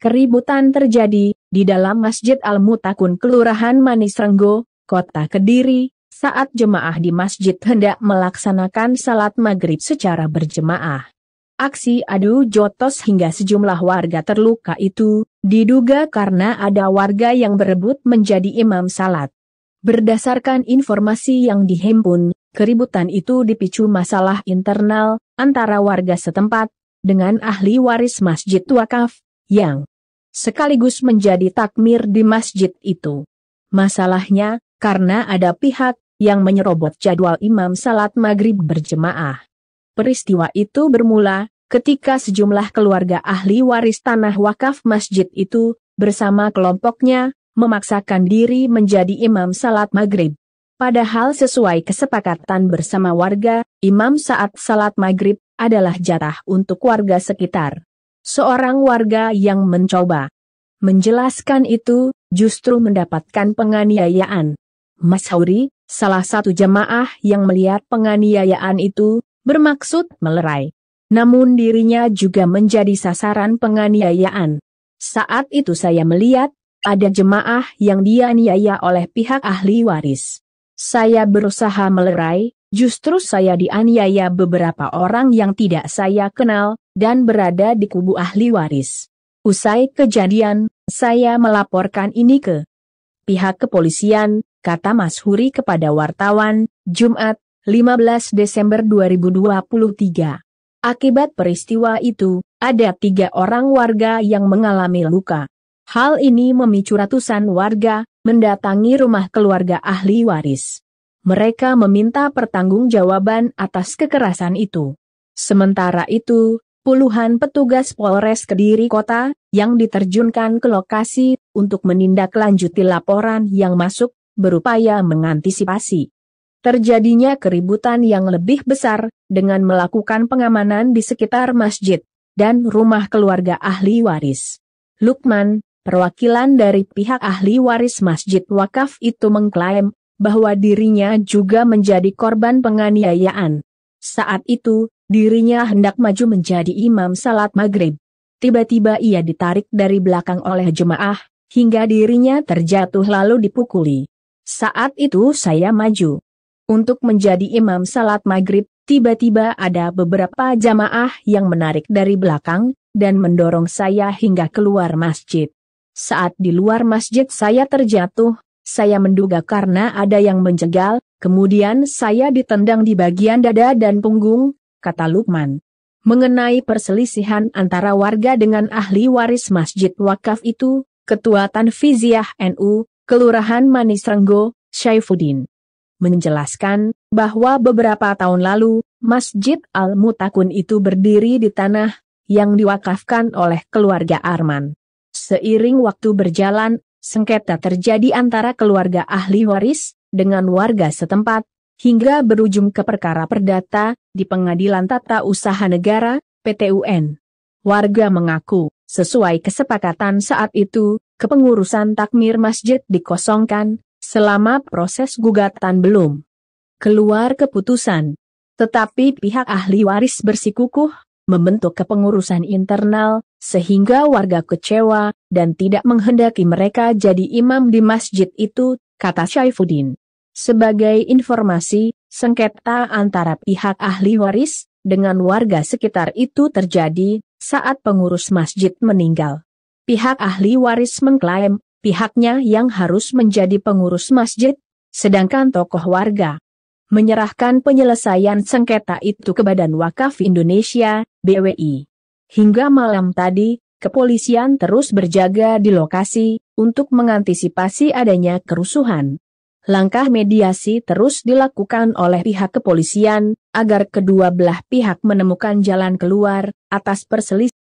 Keributan terjadi di dalam Masjid Al-Mutakun Kelurahan Manisrenggo, Kota Kediri, saat jemaah di masjid hendak melaksanakan salat maghrib secara berjemaah. Aksi adu jotos hingga sejumlah warga terluka itu diduga karena ada warga yang berebut menjadi imam salat. Berdasarkan informasi yang dihimpun, keributan itu dipicu masalah internal antara warga setempat dengan ahli waris masjid wakaf yang sekaligus menjadi takmir di masjid itu. Masalahnya, karena ada pihak yang menyerobot jadwal imam salat maghrib berjemaah. Peristiwa itu bermula ketika sejumlah keluarga ahli waris tanah wakaf masjid itu bersama kelompoknya memaksakan diri menjadi imam salat maghrib. Padahal sesuai kesepakatan bersama warga, imam saat salat maghrib adalah jatah untuk warga sekitar. Seorang warga yang mencoba menjelaskan itu justru mendapatkan penganiayaan. Mas Hauri, salah satu jemaah yang melihat penganiayaan itu, bermaksud melerai. Namun dirinya juga menjadi sasaran penganiayaan. Saat itu saya melihat ada jemaah yang dianiaya oleh pihak ahli waris. Saya berusaha melerai, justru saya dianiaya beberapa orang yang tidak saya kenal dan berada di kubu ahli waris. Usai kejadian, saya melaporkan ini ke pihak kepolisian, kata Mas Huri kepada wartawan, Jumat, 15 Desember 2023. Akibat peristiwa itu, ada 3 orang warga yang mengalami luka. Hal ini memicu ratusan warga mendatangi rumah keluarga ahli waris. Mereka meminta pertanggungjawaban atas kekerasan itu. Sementara itu, puluhan petugas Polres Kediri Kota yang diterjunkan ke lokasi untuk menindaklanjuti laporan yang masuk berupaya mengantisipasi terjadinya keributan yang lebih besar dengan melakukan pengamanan di sekitar masjid dan rumah keluarga ahli waris. Lukman, perwakilan dari pihak ahli waris masjid wakaf itu mengklaim bahwa dirinya juga menjadi korban penganiayaan. Saat itu, dirinya hendak maju menjadi imam salat maghrib. Tiba-tiba ia ditarik dari belakang oleh jemaah, hingga dirinya terjatuh lalu dipukuli. Saat itu saya maju untuk menjadi imam salat maghrib, tiba-tiba ada beberapa jamaah yang menarik dari belakang dan mendorong saya hingga keluar masjid. Saat di luar masjid saya terjatuh, saya menduga karena ada yang menjegal, kemudian saya ditendang di bagian dada dan punggung, kata Lukman. Mengenai perselisihan antara warga dengan ahli waris masjid wakaf itu, Ketua Tanfiziah NU, Kelurahan Manisrenggo, Syaifuddin, menjelaskan bahwa beberapa tahun lalu, Masjid Al-Mutakun itu berdiri di tanah yang diwakafkan oleh keluarga Arman. Seiring waktu berjalan, sengketa terjadi antara keluarga ahli waris dengan warga setempat, hingga berujung ke perkara perdata di Pengadilan Tata Usaha Negara, PTUN. Warga mengaku, sesuai kesepakatan saat itu, kepengurusan takmir masjid dikosongkan, selama proses gugatan belum keluar keputusan. Tetapi pihak ahli waris bersikukuh membentuk kepengurusan internal, sehingga warga kecewa dan tidak menghendaki mereka jadi imam di masjid itu, kata Syaifuddin. Sebagai informasi, sengketa antara pihak ahli waris dengan warga sekitar itu terjadi saat pengurus masjid meninggal. Pihak ahli waris mengklaim pihaknya yang harus menjadi pengurus masjid, sedangkan tokoh warga menyerahkan penyelesaian sengketa itu ke Badan Wakaf Indonesia, BWI. Hingga malam tadi, kepolisian terus berjaga di lokasi untuk mengantisipasi adanya kerusuhan. Langkah mediasi terus dilakukan oleh pihak kepolisian agar kedua belah pihak menemukan jalan keluar atas perselisihan.